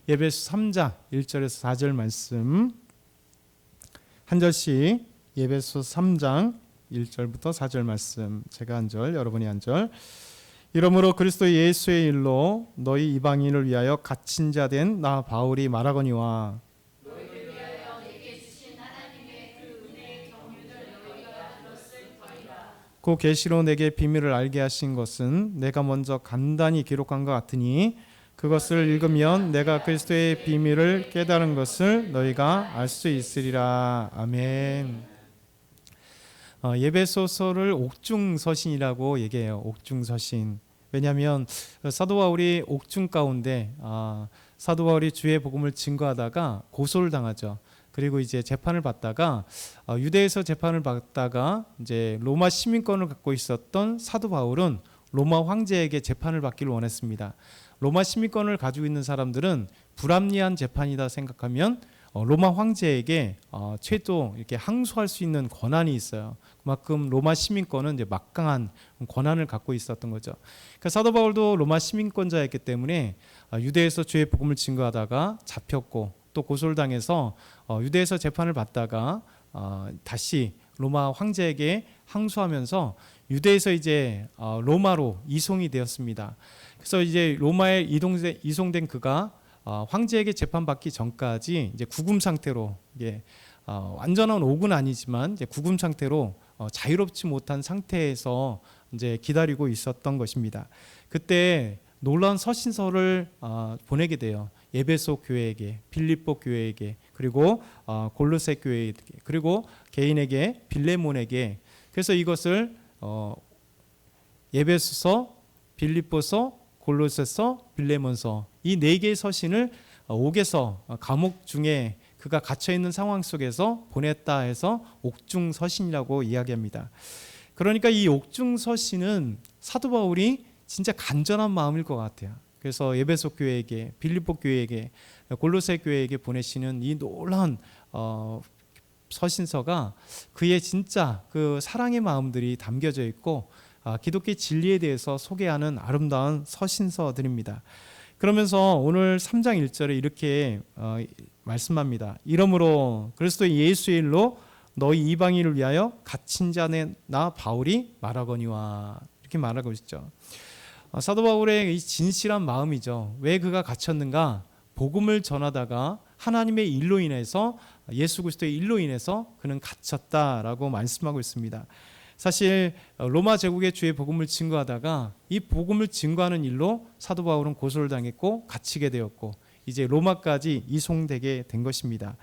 예배소 3장 1절에서 4절 말씀 한 절씩 예배소 3장 1절부터 4절 말씀 제가 한 절 여러분이 한 절. 이러므로 그리스도 예수의 일로 너희 이방인을 위하여 갇힌 자 된 나 바울이 말하거니와 그 계시로 내게 비밀을 알게 하신 것은 내가 먼저 간단히 기록한 것 같으니 그것을 읽으면 내가 그리스도의 비밀을 깨달은 것을 너희가 알 수 있으리라. 아멘. 예배소서를 옥중서신이라고 얘기해요. 옥중서신. 왜냐하면 사도 바울이 옥중 가운데 사도 바울이 주의 복음을 증거하다가 고소를 당하죠. 그리고 이제 재판을 받다가 유대에서 재판을 받다가 이제 로마 시민권을 갖고 있었던 사도 바울은 로마 황제에게 재판을 받기를 원했습니다. 로마 시민권을 가지고 있는 사람들은 불합리한 재판이다 생각하면 로마 황제에게 최도 이렇게 항소할 수 있는 권한이 있어요. 그만큼 로마 시민권은 이제 막강한 권한을 갖고 있었던 거죠. 그러니까 사도 바울도 로마 시민권자였기 때문에 유대에서 주의 복음을 증거하다가 잡혔고 또 고소를 당해서 유대에서 재판을 받다가 다시 로마 황제에게 항소하면서 유대에서 이제 로마로 이송이 되었습니다. 그래서 이제 로마에 이송된 그가 황제에게 재판받기 전까지 이제 구금 상태로 완전한 옥은 아니지만 이제 구금 상태로 자유롭지 못한 상태에서 이제 기다리고 있었던 것입니다. 그때 놀라운 서신서를 보내게 돼요. 에베소 교회에게, 빌립보 교회에게, 그리고 골로새 교회에게, 그리고 개인에게, 빌레몬에게. 그래서 이것을 에베소서, 빌립보서, 골로새서, 빌레몬서 이 네 개의 서신을 옥에서 감옥 중에 그가 갇혀 있는 상황 속에서 보냈다 해서 옥중 서신이라고 이야기합니다. 그러니까 이 옥중 서신은 사도 바울이 진짜 간절한 마음일 것 같아요. 그래서 에베소 교회에게, 빌립보 교회에게, 골로새 교회에게 보내시는 이 놀라운 서신서가 그의 진짜 그 사랑의 마음들이 담겨져 있고 기독교의 진리에 대해서 소개하는 아름다운 서신서들입니다. 그러면서 오늘 3장 1절에 이렇게 말씀합니다. 이러므로 그리스도 예수의 일로 너희 이방인을 위하여 갇힌 자 나 바울이 말하거니와 이렇게 말하고 있죠. 사도 바울의 이 진실한 마음이죠. 왜 그가 갇혔는가? 복음을 전하다가 하나님의 일로 인해서 예수 그리스도의 일로 인해서 그는 갇혔다라고 말씀하고 있습니다. 사실 로마 제국의 주의 복음을 증거하다가 이 복음을 증거하는 일로 사도 바울은 고소를 당했고 갇히게 되었고 이제 로마까지 이송되게 된 것입니다.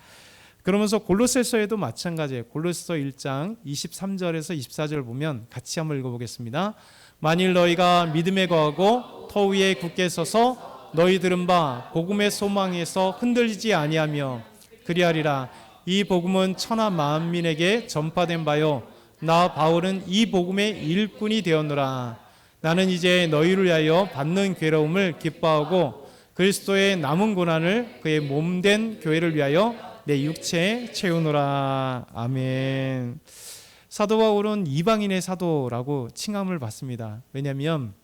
그러면서 골로새서에도 마찬가지예요. 골로새서 1장 23절에서 24절을 보면 같이 한번 읽어보겠습니다. 만일 너희가 믿음에 거하고 터 위에 굳게 서서 너희 들은 바 복음의 소망에서 흔들리지 아니하며 그리하리라. 이 복음은 천하 만민에게 전파된 바요 나 바울은 이 복음의 일꾼이 되었노라. 나는 이제 너희를 위하여 받는 괴로움을 기뻐하고 그리스도의 남은 고난을 그의 몸된 교회를 위하여 내 육체에 채우노라. 아멘. 사도 바울은 이방인의 사도라고 칭함을 받습니다. 왜냐하면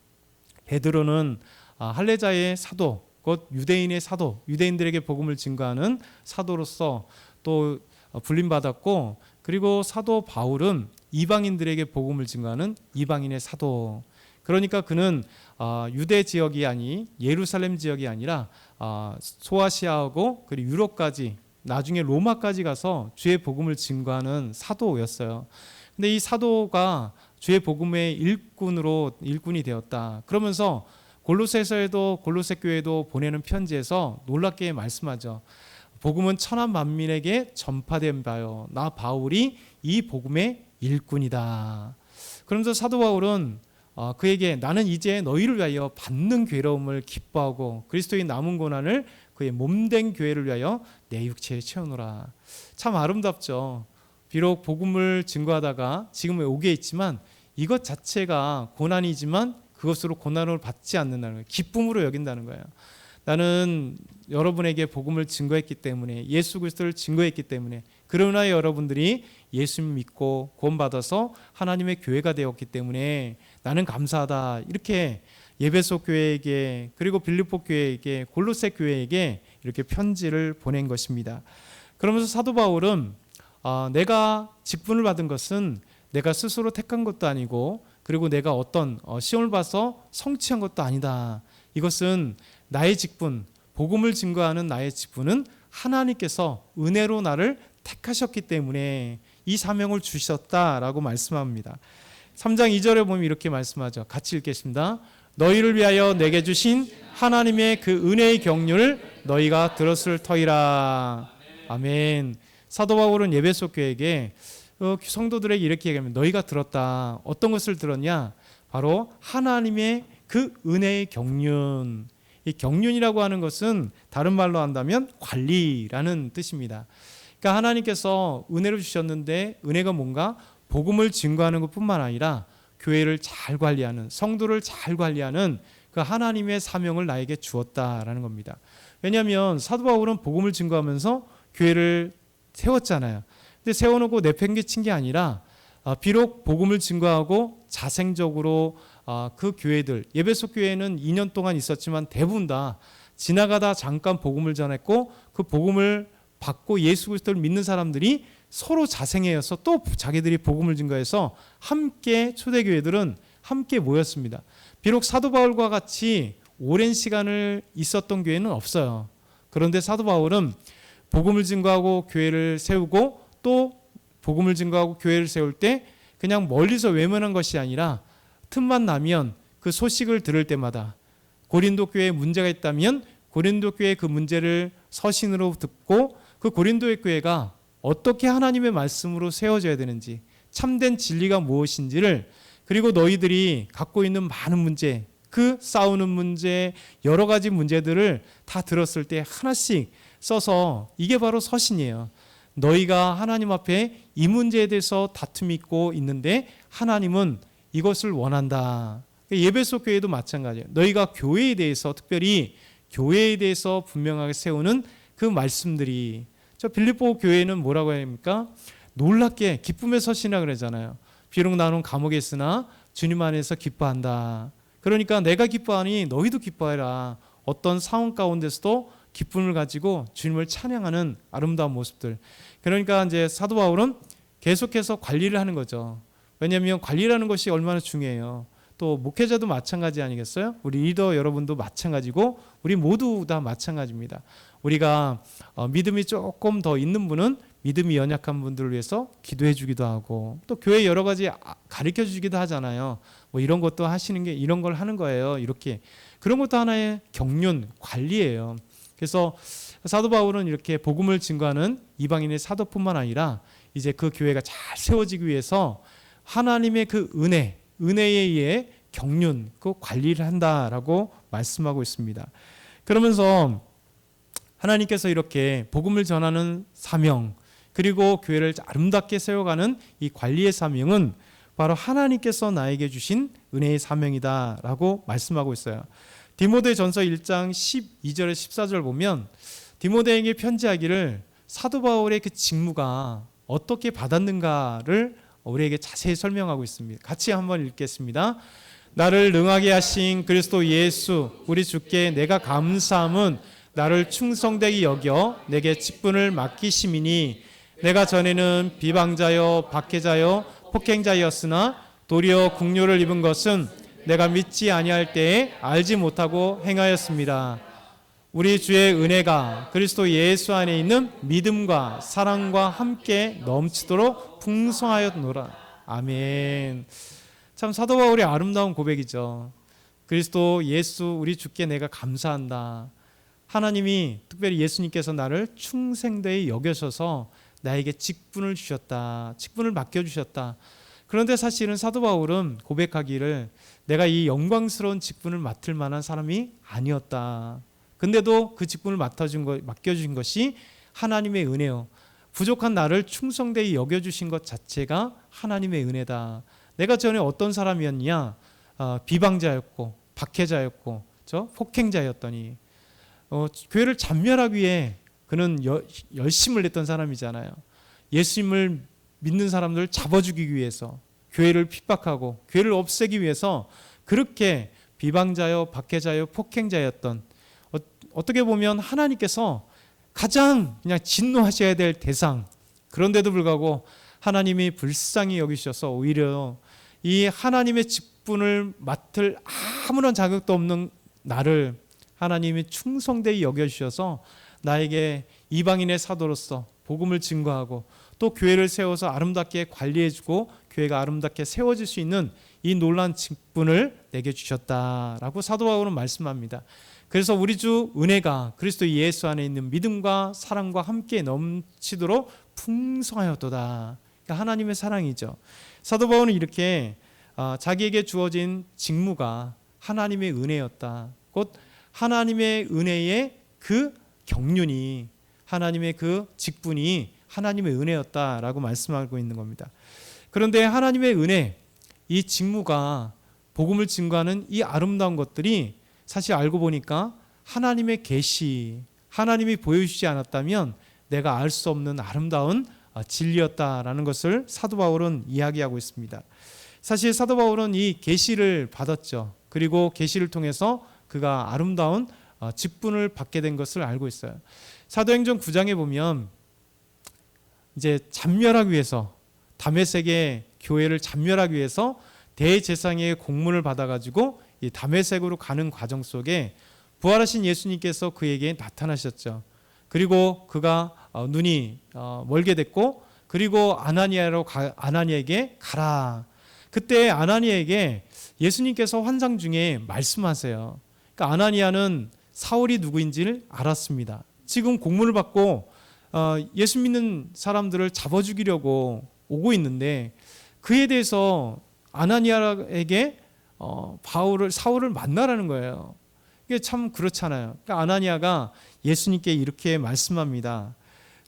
베드로는 할례자의 사도, 곧 유대인의 사도, 유대인들에게 복음을 증거하는 사도로서 또 불림받았고, 그리고 사도 바울은 이방인들에게 복음을 증거하는 이방인의 사도. 그러니까 그는 유대 지역이 아닌 예루살렘 지역이 아니라 소아시아하고 그리고 유럽까지 나중에 로마까지 가서 주의 복음을 증거하는 사도였어요. 근데 이 사도가 주의 복음의 일꾼이 되었다. 그러면서 골로새서에도 골로새 교회도 보내는 편지에서 놀랍게 말씀하죠. 복음은 천하 만민에게 전파된 바요 나 바울이 이 복음의 일꾼이다. 그러면서 사도 바울은 그에게 나는 이제 너희를 위하여 받는 괴로움을 기뻐하고 그리스도의 남은 고난을 그의 몸된 교회를 위하여 내 육체에 채우노라. 참 아름답죠. 비록 복음을 증거하다가 지금의 옥에 있지만 이것 자체가 고난이지만 그것으로 고난을 받지 않는다는 거예요. 기쁨으로 여긴다는 거예요. 나는 여러분에게 복음을 증거했기 때문에 예수 그리스도를 증거했기 때문에 그러나 여러분들이 예수님 믿고 구원받아서 하나님의 교회가 되었기 때문에 나는 감사하다. 이렇게 예배소 교회에게 그리고 빌립보 교회에게 골로새 교회에게 이렇게 편지를 보낸 것입니다. 그러면서 사도 바울은 내가 직분을 받은 것은 내가 스스로 택한 것도 아니고 그리고 내가 어떤 시험을 봐서 성취한 것도 아니다. 이것은 나의 직분, 복음을 증거하는 나의 직분은 하나님께서 은혜로 나를 택하셨기 때문에 이 사명을 주셨다라고 말씀합니다. 3장 2절에 보면 이렇게 말씀하죠. 같이 읽겠습니다. 너희를 위하여 내게 주신 하나님의 그 은혜의 경륜을 너희가 들었을 터이라. 아멘. 사도 바울은 에베소 교회에게 성도들에게 이렇게 얘기합니다. 너희가 들었다. 어떤 것을 들었냐? 바로 하나님의 그 은혜의 경륜. 이 경륜이라고 하는 것은 다른 말로 한다면 관리라는 뜻입니다. 그러니까 하나님께서 은혜를 주셨는데 은혜가 뭔가 복음을 증거하는 것뿐만 아니라 교회를 잘 관리하는, 성도를 잘 관리하는 그 하나님의 사명을 나에게 주었다라는 겁니다. 왜냐하면 사도 바울은 복음을 증거하면서 교회를 세웠잖아요. 근데 세워놓고 내팽개친 게 아니라 비록 복음을 증거하고 자생적으로 그 교회들, 에베소 교회는 2년 동안 있었지만 대부분 다 지나가다 잠깐 복음을 전했고 그 복음을 받고 예수 그리스도를 믿는 사람들이 서로 자생해서 또 자기들이 복음을 증거해서 함께 초대교회들은 함께 모였습니다. 비록 사도 바울과 같이 오랜 시간을 있었던 교회는 없어요. 그런데 사도 바울은 복음을 증거하고 교회를 세우고 또 복음을 증거하고 교회를 세울 때 그냥 멀리서 외면한 것이 아니라 틈만 나면 그 소식을 들을 때마다 고린도 교회에 문제가 있다면 고린도 교회의 그 문제를 서신으로 듣고 그 고린도의 교회가 어떻게 하나님의 말씀으로 세워져야 되는지, 참된 진리가 무엇인지를, 그리고 너희들이 갖고 있는 많은 문제, 그 싸우는 문제, 여러 가지 문제들을 다 들었을 때 하나씩 써서 이게 바로 서신이에요. 너희가 하나님 앞에 이 문제에 대해서 다툼이 있고 있는데 하나님은 이것을 원한다. 에베소 교회도 마찬가지예요. 너희가 교회에 대해서, 특별히 교회에 대해서 분명하게 세우는 그 말씀들이, 저 빌립보 교회는 뭐라고 해야 합니까? 놀랍게 기쁨의 서신이라 그러잖아요. 비록 나는 감옥에 있으나 주님 안에서 기뻐한다. 그러니까 내가 기뻐하니 너희도 기뻐해라. 어떤 상황 가운데서도 기쁨을 가지고 주님을 찬양하는 아름다운 모습들. 그러니까 이제 사도 바울은 계속해서 관리를 하는 거죠. 왜냐하면 관리라는 것이 얼마나 중요해요. 또 목회자도 마찬가지 아니겠어요? 우리 리더 여러분도 마찬가지고 우리 모두 다 마찬가지입니다. 우리가 믿음이 조금 더 있는 분은 믿음이 연약한 분들을 위해서 기도해 주기도 하고 또 교회 여러 가지 가르쳐 주기도 하잖아요. 뭐 이런 것도 하시는 게 이런 걸 하는 거예요. 이렇게 그런 것도 하나의 경륜 관리예요. 그래서 사도 바울은 이렇게 복음을 증거하는 이방인의 사도뿐만 아니라 이제 그 교회가 잘 세워지기 위해서 하나님의 그 은혜에 의해 경륜, 그 관리를 한다라고 말씀하고 있습니다. 그러면서 하나님께서 이렇게 복음을 전하는 사명, 그리고 교회를 아름답게 세워가는 이 관리의 사명은 바로 하나님께서 나에게 주신 은혜의 사명이다라고 말씀하고 있어요. 디모데전서 1장 12절에 14절 보면 디모데에게 편지하기를 사도 바울의 그 직무가 어떻게 받았는가를 우리에게 자세히 설명하고 있습니다. 같이 한번 읽겠습니다. 나를 능하게 하신 그리스도 예수 우리 주께 내가 감사함은 나를 충성되게 여겨 내게 직분을 맡기심이니 내가 전에는 비방자여 박해자여 폭행자였으나 도리어 국료를 입은 것은 내가 믿지 아니할 때에 알지 못하고 행하였습니다. 우리 주의 은혜가 그리스도 예수 안에 있는 믿음과 사랑과 함께 넘치도록 풍성하였노라. 아멘. 참 사도 바울의 아름다운 고백이죠. 그리스도 예수 우리 주께 내가 감사한다. 하나님이 특별히 예수님께서 나를 충성되이 여겨셔서 나에게 직분을 주셨다. 직분을 맡겨주셨다. 그런데 사실은 사도 바울은 고백하기를 내가 이 영광스러운 직분을 맡을 만한 사람이 아니었다. 근데도 그 직분을 맡겨주신 것이 하나님의 은혜요. 부족한 나를 충성되이 여겨주신 것 자체가 하나님의 은혜다. 내가 전에 어떤 사람이었냐? 비방자였고 박해자였고 폭행자였더니 교회를 잔멸하기 위해 그는 열심을 냈던 사람이잖아요. 예수님을 믿는 사람들을 잡아주기 위해서 교회를 핍박하고 교회를 없애기 위해서 그렇게 비방자요 박해자요 폭행자였던 어떻게 보면 하나님께서 가장 그냥 진노하셔야 될 대상, 그런데도 불구하고 하나님이 불쌍히 여기셔서 오히려 이 하나님의 직분을 맡을 아무런 자격도 없는 나를 하나님이 충성되게 여겨주셔서 나에게 이방인의 사도로서 복음을 증거하고 또 교회를 세워서 아름답게 관리해주고 교회가 아름답게 세워질 수 있는 이 놀라운 직분을 내게 주셨다라고 사도 바울은 말씀합니다. 그래서 우리 주 은혜가 그리스도 예수 안에 있는 믿음과 사랑과 함께 넘치도록 풍성하였도다. 그러니까 하나님의 사랑이죠. 사도 바울은 이렇게 자기에게 주어진 직무가 하나님의 은혜였다. 곧 하나님의 은혜의 그 경륜이, 하나님의 그 직분이 하나님의 은혜였다라고 말씀하고 있는 겁니다. 그런데 하나님의 은혜, 이 직무가 복음을 증거하는 이 아름다운 것들이 사실 알고 보니까 하나님의 계시, 하나님이 보여주지 않았다면 내가 알 수 없는 아름다운 진리였다라는 것을 사도 바울은 이야기하고 있습니다. 사실 사도 바울은 이 계시를 받았죠. 그리고 계시를 통해서 그가 아름다운 직분을 받게 된 것을 알고 있어요. 사도행전 9장에 보면 이제 잔멸하기 위해서, 다메섹의 교회를 잔멸하기 위해서 대제사장의 공문을 받아가지고 이 다메섹으로 가는 과정 속에 부활하신 예수님께서 그에게 나타나셨죠. 그리고 그가 눈이 멀게 됐고, 그리고 아나니에게 가라. 그때 아나니에게 예수님께서 환상 중에 말씀하세요. 그러니까 아나니아는 사울이 누구인지를 알았습니다. 지금 공문을 받고 예수 믿는 사람들을 잡아 죽이려고 오고 있는데 그에 대해서 아나니아에게 사울을 만나라는 거예요. 이게 참 그렇잖아요. 그러니까 아나니아가 예수님께 이렇게 말씀합니다.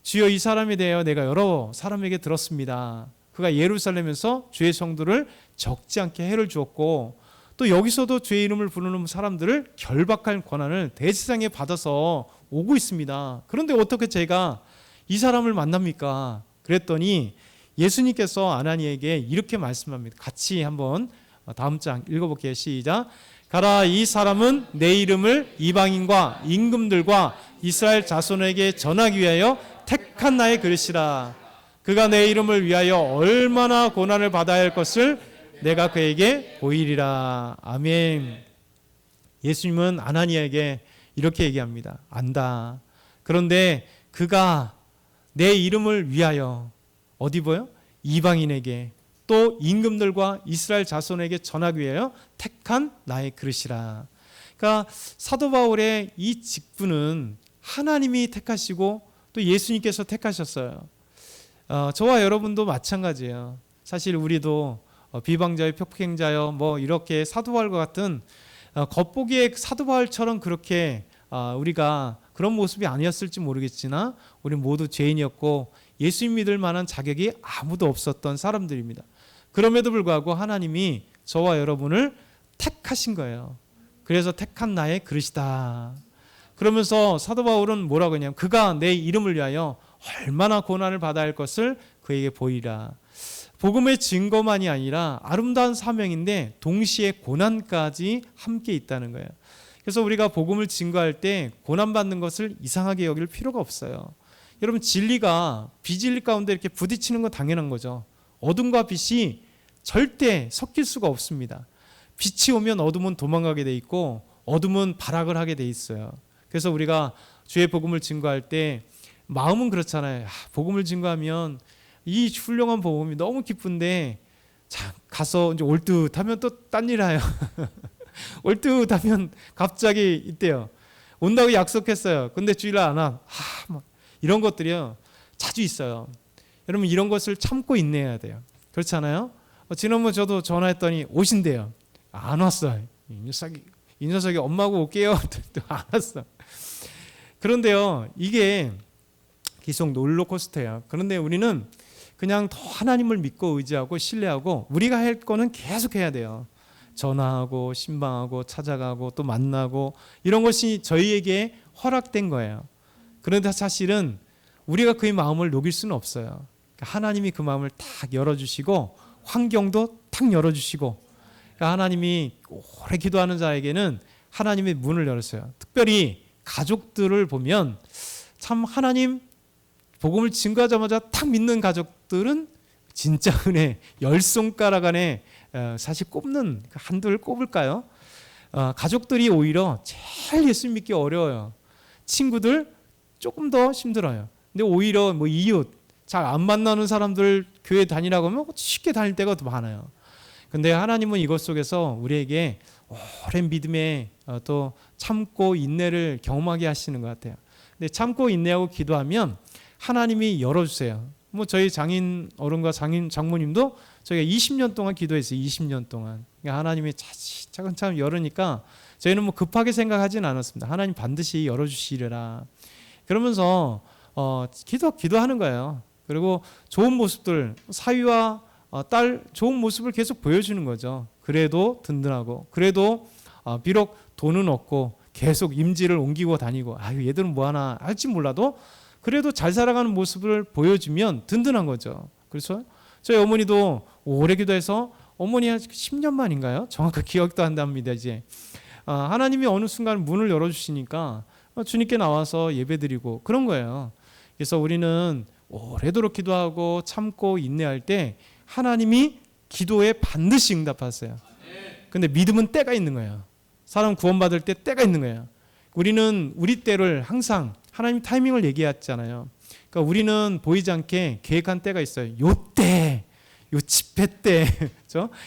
주여, 이 사람에 대하여 내가 여러 사람에게 들었습니다. 그가 예루살렘에서 주의 성도를 적지 않게 해를 주었고 또 여기서도 주의 이름을 부르는 사람들을 결박할 권한을 대제사장에 받아서 오고 있습니다. 그런데 어떻게 제가 이 사람을 만납니까? 그랬더니 예수님께서 아나니에게 이렇게 말씀합니다. 같이 한번 다음 장 읽어볼게요. 시작. 가라, 이 사람은 내 이름을 이방인과 임금들과 이스라엘 자손에게 전하기 위하여 택한 나의 그릇이라. 그가 내 이름을 위하여 얼마나 고난을 받아야 할 것을 내가 그에게 보이리라. 아멘. 예수님은 아나니에게 이렇게 얘기합니다. 안다. 그런데 그가 내 이름을 위하여 어디 보여? 이방인에게 또 임금들과 이스라엘 자손에게 전하기 위하여 택한 나의 그릇이라. 그러니까 사도 바울의 이 직분은 하나님이 택하시고 또 예수님께서 택하셨어요. 저와 여러분도 마찬가지예요. 사실 우리도 비방자여 폭행자여 뭐 이렇게 사도 바울과 같은 겉보기에 사도 바울처럼 그렇게 우리가 그런 모습이 아니었을지 모르겠으나 우리 모두 죄인이었고 예수님 믿을 만한 자격이 아무도 없었던 사람들입니다. 그럼에도 불구하고 하나님이 저와 여러분을 택하신 거예요. 그래서 택한 나의 그릇이다. 그러면서 사도 바울은 뭐라고 했냐면 그가 내 이름을 위하여 얼마나 고난을 받아야 할 것을 그에게 보이라. 복음의 증거만이 아니라 아름다운 사명인데 동시에 고난까지 함께 있다는 거예요. 그래서 우리가 복음을 증거할 때 고난받는 것을 이상하게 여길 필요가 없어요. 여러분, 진리가 비진리 가운데 이렇게 부딪히는 건 당연한 거죠. 어둠과 빛이 절대 섞일 수가 없습니다. 빛이 오면 어둠은 도망가게 돼 있고 어둠은 발악을 하게 돼 있어요. 그래서 우리가 주의 복음을 증거할 때 마음은 그렇잖아요. 복음을 증거하면 이 훌륭한 복음이 너무 기쁜데 자, 가서 이제 올 듯하면 또 딴 일 해요. 올 듯하면 갑자기 있대요. 온다고 약속했어요. 근데 주일날 안 와. 막 이런 것들이요 자주 있어요. 여러분, 이런 것을 참고 인내해야 돼요. 그렇지 않아요? 지난번 저도 전화했더니 오신대요. 안 왔어요. 이 녀석이 엄마하고 올게요. 또 안 왔어. 그런데요, 이게 계속 롤러코스터예요. 그런데 우리는 그냥 더 하나님을 믿고 의지하고 신뢰하고 우리가 할 거는 계속 해야 돼요. 전화하고 신방하고 찾아가고 또 만나고 이런 것이 저희에게 허락된 거예요. 그런데 사실은 우리가 그의 마음을 녹일 수는 없어요. 하나님이 그 마음을 탁 열어주시고 환경도 탁 열어주시고, 그러니까 하나님이 오래 기도하는 자에게는 하나님의 문을 열었어요. 특별히 가족들을 보면 참 하나님 복음을 증거하자마자 탁 믿는 가족들은 진짜 은혜 10손가락 안에 사실 꼽는 한둘 꼽을까요? 가족들이 오히려 제일 예수 믿기 어려워요. 친구들 조금 더 힘들어요. 근데 오히려 뭐 이웃 잘 안 만나는 사람들 교회 다니라고 하면 쉽게 다닐 때가 더 많아요. 근데 하나님은 이것 속에서 우리에게 오랜 믿음에 또 참고 인내를 경험하게 하시는 것 같아요. 근데 참고 인내하고 기도하면 하나님이 열어주세요. 뭐 저희 장인 어른과 장모님도 저희가 20년 동안 기도했어요. 20년 동안. 그러니까 하나님이 차근차근 열으니까 저희는 뭐 급하게 생각하지는 않았습니다. 하나님 반드시 열어주시리라. 그러면서 기도하는 거예요. 그리고 좋은 모습들, 사위와 딸 좋은 모습을 계속 보여주는 거죠. 그래도 든든하고, 그래도 비록 돈은 없고 계속 임지를 옮기고 다니고, 얘들은 뭐 하나 할지 몰라도 그래도 잘 살아가는 모습을 보여주면 든든한 거죠. 그래서 저희 어머니도 오래 기도해서 어머니 한 10년 만인가요? 정확하게 기억도 안 납니다. 이제 하나님이 어느 순간 문을 열어주시니까 주님께 나와서 예배드리고 그런 거예요. 그래서 우리는 오래도록 기도하고 참고 인내할 때 하나님이 기도에 반드시 응답하세요. 근데 믿음은 때가 있는 거예요. 사람 구원받을 때 때가 있는 거예요. 우리는 우리 때를 항상 하나님 타이밍을 얘기했잖아요. 그러니까 우리는 보이지 않게 계획한 때가 있어요. 요때, 요 집회 때,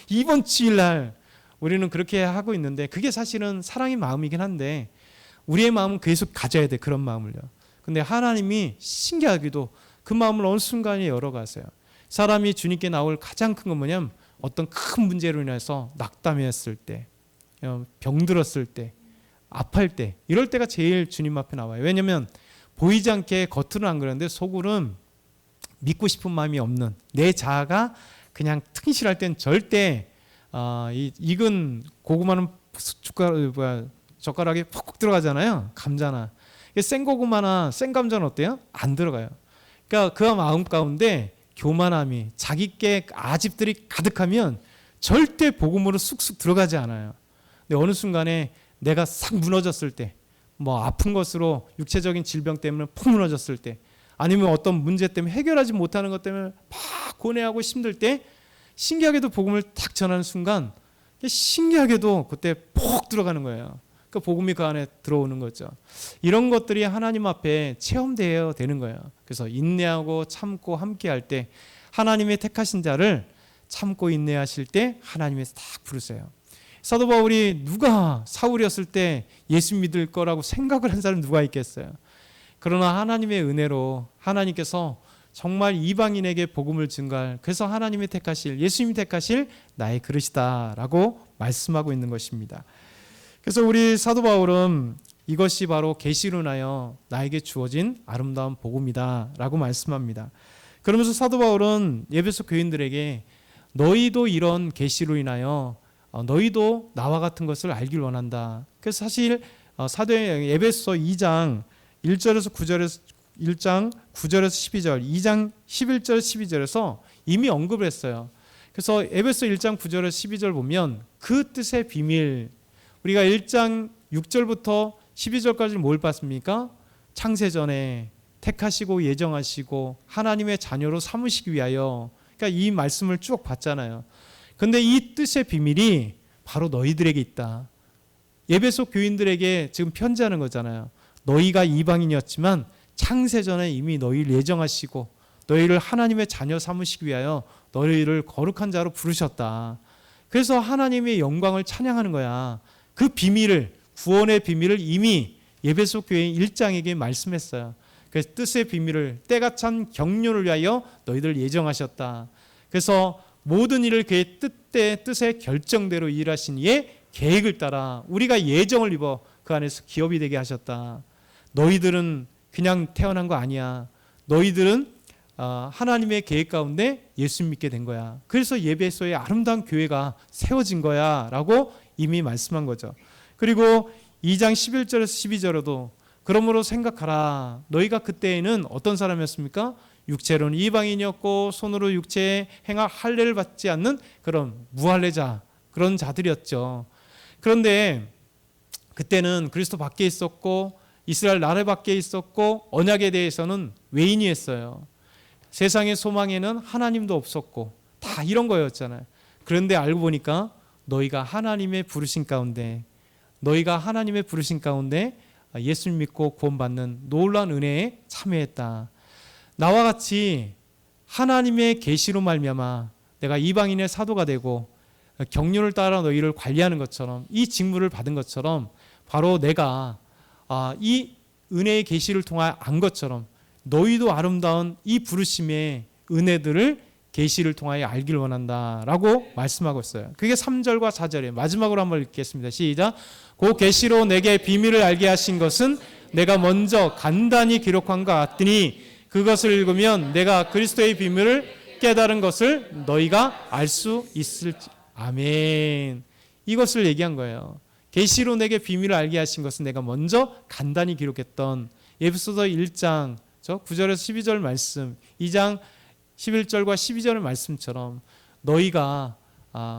이번 주일날 우리는 그렇게 하고 있는데 그게 사실은 사랑의 마음이긴 한데 우리의 마음은 계속 가져야 돼. 그런 마음을요. 근데 하나님이 신기하게도 그 마음을 어느 순간에 열어가세요. 사람이 주님께 나올 가장 큰 건 뭐냐면 어떤 큰 문제로 인해서 낙담했을 때, 병들었을 때, 아플 때, 이럴 때가 제일 주님 앞에 나와요. 왜냐하면 보이지 않게 겉으로는 안 그러는데 속으로는 믿고 싶은 마음이 없는 내 자아가 그냥 튼실할 땐 절대 익은 고구마는 젓가락에 푹 들어가잖아요. 감자나 생 고구마나 생 감자는 어때요? 안 들어가요. 그러니까 그 마음 가운데 교만함이 자기께 아집들이 가득하면 절대 복음으로 쑥쑥 들어가지 않아요. 근데 어느 순간에 내가 싹 무너졌을 때, 뭐 아픈 것으로 육체적인 질병 때문에 푹 무너졌을 때, 아니면 어떤 문제 때문에 해결하지 못하는 것 때문에 막 고뇌하고 힘들 때 신기하게도 복음을 탁 전하는 순간 신기하게도 그때 푹 들어가는 거예요. 그 복음이 그 안에 들어오는 거죠. 이런 것들이 하나님 앞에 체험되어야 되는 거예요. 그래서 인내하고 참고 함께 할 때 하나님의 택하신 자를 참고 인내하실 때 하나님께서 딱 부르세요. 사도 바울이 누가 사울이었을 때 예수 믿을 거라고 생각을 한 사람 누가 있겠어요. 그러나 하나님의 은혜로 하나님께서 정말 이방인에게 복음을 증거할, 그래서 하나님이 택하실, 예수님이 택하실 나의 그릇이다라고 말씀하고 있는 것입니다. 그래서 우리 사도 바울은 이것이 바로 계시로 인하여 나에게 주어진 아름다운 복음이다라고 말씀합니다. 그러면서 사도 바울은 에베소 교인들에게 너희도 이런 계시로 인하여 너희도 나와 같은 것을 알길 원한다. 그래서 사실 에베소 2장 1절에서 9절에서 1장 9절에서 12절, 2장 11절 12절에서 이미 언급을 했어요. 그래서 에베소 1장 9절에서 12절 보면 그 뜻의 비밀, 우리가 1장 6절부터 12절까지 뭘 봤습니까? 창세전에 택하시고 예정하시고 하나님의 자녀로 삼으시기 위하여, 그러니까 이 말씀을 쭉 봤잖아요. 근데 이 뜻의 비밀이 바로 너희들에게 있다. 에베소 교인들에게 지금 편지하는 거잖아요. 너희가 이방인이었지만 창세전에 이미 너희를 예정하시고 너희를 하나님의 자녀 삼으시기 위하여 너희를 거룩한 자로 부르셨다. 그래서 하나님의 영광을 찬양하는 거야. 그 비밀을, 구원의 비밀을 이미 에베소 교인 1장에게 말씀했어요. 그래서 뜻의 비밀을, 때가 찬 경륜을 위하여 너희들 예정하셨다. 그래서 모든 일을 그의 뜻의 결정대로 일하신 이의 계획을 따라 우리가 예정을 입어 그 안에서 기업이 되게 하셨다. 너희들은 그냥 태어난 거 아니야. 너희들은 하나님의 계획 가운데 예수 믿게 된 거야. 그래서 에베소의 아름다운 교회가 세워진 거야 라고 이미 말씀한 거죠. 그리고 2장 11절에서 12절에도 그러므로 생각하라. 너희가 그때에는 어떤 사람이었습니까? 육체로는 이방인이었고 손으로 육체에 행할 할례를 받지 않는 그런 무할례자, 그런 자들이었죠. 그런데 그때는 그리스도 밖에 있었고 이스라엘 나라밖에 있었고 언약에 대해서는 외인이었어요. 세상의 소망에는 하나님도 없었고 다 이런 거였잖아요. 그런데 알고 보니까 너희가 하나님의 부르신 가운데 예수를 믿고 구원받는 놀라운 은혜에 참여했다. 나와 같이 하나님의 계시로 말미암아 내가 이방인의 사도가 되고 경륜을 따라 너희를 관리하는 것처럼 이 직무를 받은 것처럼 바로 내가 이 은혜의 계시를 통하여 안 것처럼 너희도 아름다운 이 부르심의 은혜들을 계시를 통하여 알기를 원한다라고 말씀하고 있어요. 그게 3절과 4절이에요. 마지막으로 한번 읽겠습니다. 시작. 그 계시로 내게 비밀을 알게 하신 것은 내가 먼저 간단히 기록한 것 같으니 그것을 읽으면 내가 그리스도의 비밀을 깨달은 것을 너희가 알 수 있을지. 아멘. 이것을 얘기한 거예요. 계시로 내게 비밀을 알게 하신 것은 내가 먼저 간단히 기록했던 에베소서 1장 9절에서 12절 말씀, 2장 11절과 12절의 말씀처럼 너희가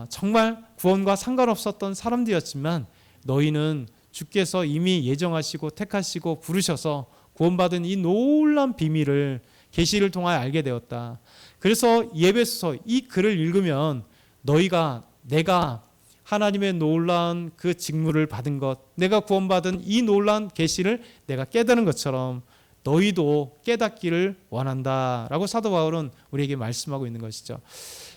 정말 구원과 상관없었던 사람들이었지만 너희는 주께서 이미 예정하시고 택하시고 부르셔서 구원받은 이 놀라운 비밀을 계시를 통하여 알게 되었다. 그래서 에베소서 이 글을 읽으면 내가 하나님의 놀라운 그 직무를 받은 것, 내가 구원받은 이 놀라운 계시를 내가 깨닫는 것처럼 너희도 깨닫기를 원한다라고 사도 바울은 우리에게 말씀하고 있는 것이죠.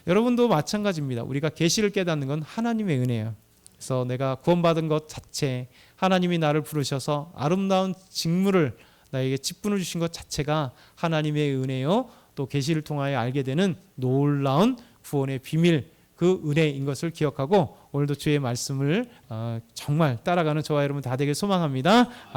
여러분도 마찬가지입니다. 우리가 계시를 깨닫는 건 하나님의 은혜예요. 그래서 내가 구원받은 것 자체, 하나님이 나를 부르셔서 아름다운 직무를 나에게 직분을 주신 것 자체가 하나님의 은혜요, 또 계시를 통하여 알게 되는 놀라운 구원의 비밀, 그 은혜인 것을 기억하고 오늘도 주의 말씀을 정말 따라가는 저와 여러분 다 되길 소망합니다.